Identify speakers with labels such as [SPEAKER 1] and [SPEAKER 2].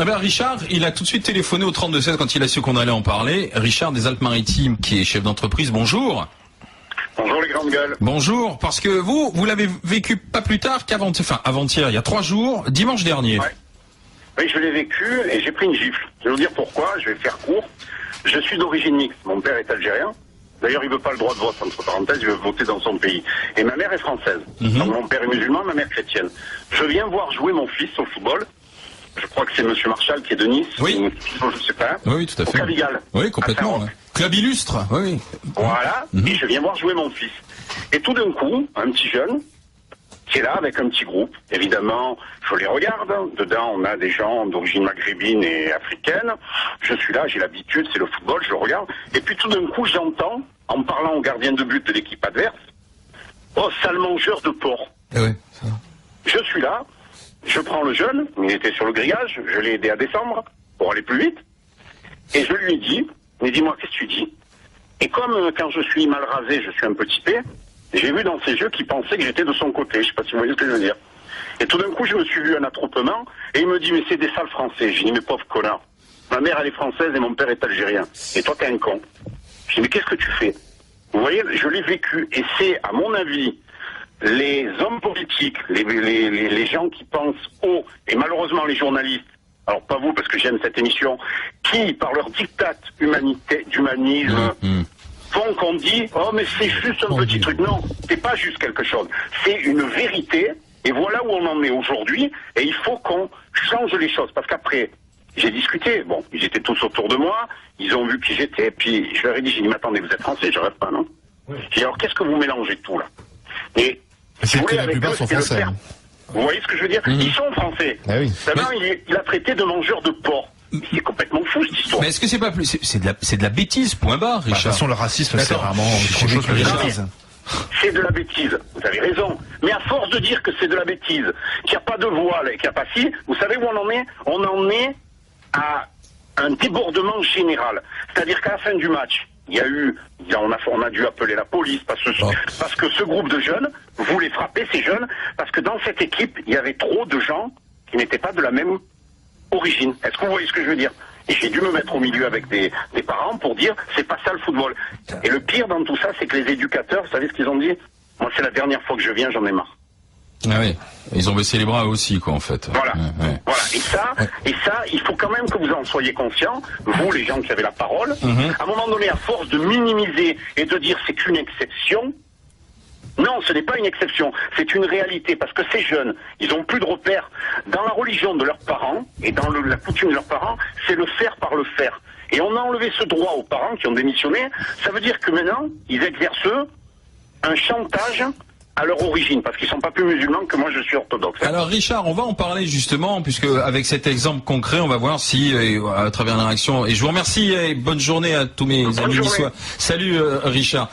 [SPEAKER 1] Ah ben Richard, il a tout de suite téléphoné au 32-16 quand il a su qu'on allait en parler. Richard des Alpes-Maritimes, qui est chef d'entreprise, bonjour.
[SPEAKER 2] Bonjour les grandes gueules.
[SPEAKER 1] Bonjour, parce que vous l'avez vécu pas plus tard avant-hier, il y a 3 jours, dimanche dernier.
[SPEAKER 2] Ouais. Oui, je l'ai vécu et j'ai pris une gifle. Je vais vous dire pourquoi, je vais faire court. Je suis d'origine mixte, mon père est algérien. D'ailleurs, il veut pas le droit de vote, entre parenthèses, il veut voter dans son pays. Et ma mère est française. Donc mon père est musulman, ma mère chrétienne. Je viens voir jouer mon fils au football. Je crois que c'est Monsieur Marchal qui est de Nice.
[SPEAKER 1] Oui.
[SPEAKER 2] Je sais pas.
[SPEAKER 1] Oui, tout à fait.
[SPEAKER 2] Au Cavigal.
[SPEAKER 1] Oui, complètement. Ouais. Club illustre. Oui.
[SPEAKER 2] Voilà. Et je viens voir jouer mon fils. Et tout d'un coup, un petit jeune qui est là avec un petit groupe. Évidemment, je les regarde. Dedans, on a des gens d'origine maghrébine et africaine. Je suis là, j'ai l'habitude, c'est le football, je le regarde. Et puis tout d'un coup, j'entends, en parlant au gardien de but de l'équipe adverse, « Oh, sale mangeur de porc !»
[SPEAKER 1] Ouais, ça.
[SPEAKER 2] Je suis là, je prends le jeune, il était sur le grillage, je l'ai aidé à descendre pour aller plus vite. Et je lui ai dit, mais dis-moi, qu'est-ce que tu dis? Et comme quand je suis mal rasé, je suis un peu typé, j'ai vu dans ses yeux qu'il pensait que j'étais de son côté. Je sais pas si vous voyez ce que je veux dire. Et tout d'un coup, je me suis vu un attroupement, et il me dit, mais c'est des sales Français. J'ai dit, mais pauvre connard. Ma mère, elle est française et mon père est algérien. Et toi, t'es un con. J'ai dit, mais qu'est-ce que tu fais? Vous voyez, je l'ai vécu, et c'est, à mon avis, les hommes politiques, les gens qui pensent haut, et malheureusement les journalistes, alors pas vous parce que j'aime cette émission, qui, par leur diktat d'humanisme, font qu'on dit « Oh mais c'est juste un petit truc ». Non, c'est pas juste quelque chose. C'est une vérité, et voilà où on en est aujourd'hui, et il faut qu'on change les choses. Parce qu'après, j'ai discuté, bon, ils étaient tous autour de moi, ils ont vu qui j'étais, puis je leur ai dit, j'ai dit « Mais attendez, vous êtes français, je rêve pas, non ?» J'ai dit « Alors qu'est-ce que vous mélangez tout là ?» Et
[SPEAKER 3] c'est que la plupart sont français.
[SPEAKER 2] Vous voyez ce que je veux dire? Ils sont français.
[SPEAKER 3] Ah oui.
[SPEAKER 2] Maintenant, il a traité de mangeur de porc. C'est complètement fou cette histoire.
[SPEAKER 1] Mais est-ce que c'est pas plus, c'est de la bêtise, point barre,
[SPEAKER 3] De toute
[SPEAKER 1] Richard.
[SPEAKER 3] façon, le racisme, c'est vraiment autre chose que la bêtise.
[SPEAKER 2] C'est de la bêtise, vous avez raison. Mais à force de dire que c'est de la bêtise, qu'il n'y a pas de voile, qu'il n'y a pas si, vous savez où on en est? On en est à un débordement général. C'est-à-dire qu'à la fin du match, on a dû appeler la police parce que ce groupe de jeunes voulait frapper ces jeunes, parce que dans cette équipe, il y avait trop de gens qui n'étaient pas de la même origine. Est-ce que vous voyez ce que je veux dire? Et j'ai dû me mettre au milieu avec des parents pour dire, c'est pas ça le football. Et le pire dans tout ça, c'est que les éducateurs, vous savez ce qu'ils ont dit? Moi, c'est la dernière fois que je viens, j'en ai marre.
[SPEAKER 1] Ah oui, ils ont baissé les bras eux aussi, quoi, en fait.
[SPEAKER 2] Voilà.
[SPEAKER 1] Ouais.
[SPEAKER 2] Voilà. Et ça, il faut quand même que vous en soyez conscients, vous, les gens qui avez la parole. À un moment donné, à force de minimiser et de dire c'est qu'une exception, non, ce n'est pas une exception, c'est une réalité, parce que ces jeunes, ils ont plus de repères. Dans la religion de leurs parents, et dans la coutume de leurs parents, c'est le faire par le faire. Et on a enlevé ce droit aux parents qui ont démissionné, ça veut dire que maintenant, ils exercent, eux, un chantage à leur origine, parce qu'ils sont pas plus musulmans que moi je suis orthodoxe.
[SPEAKER 1] Alors Richard, on va en parler justement, puisque avec cet exemple concret, on va voir si, à travers la réaction, et je vous remercie et bonne journée à tous mes amis niçois. Salut Richard.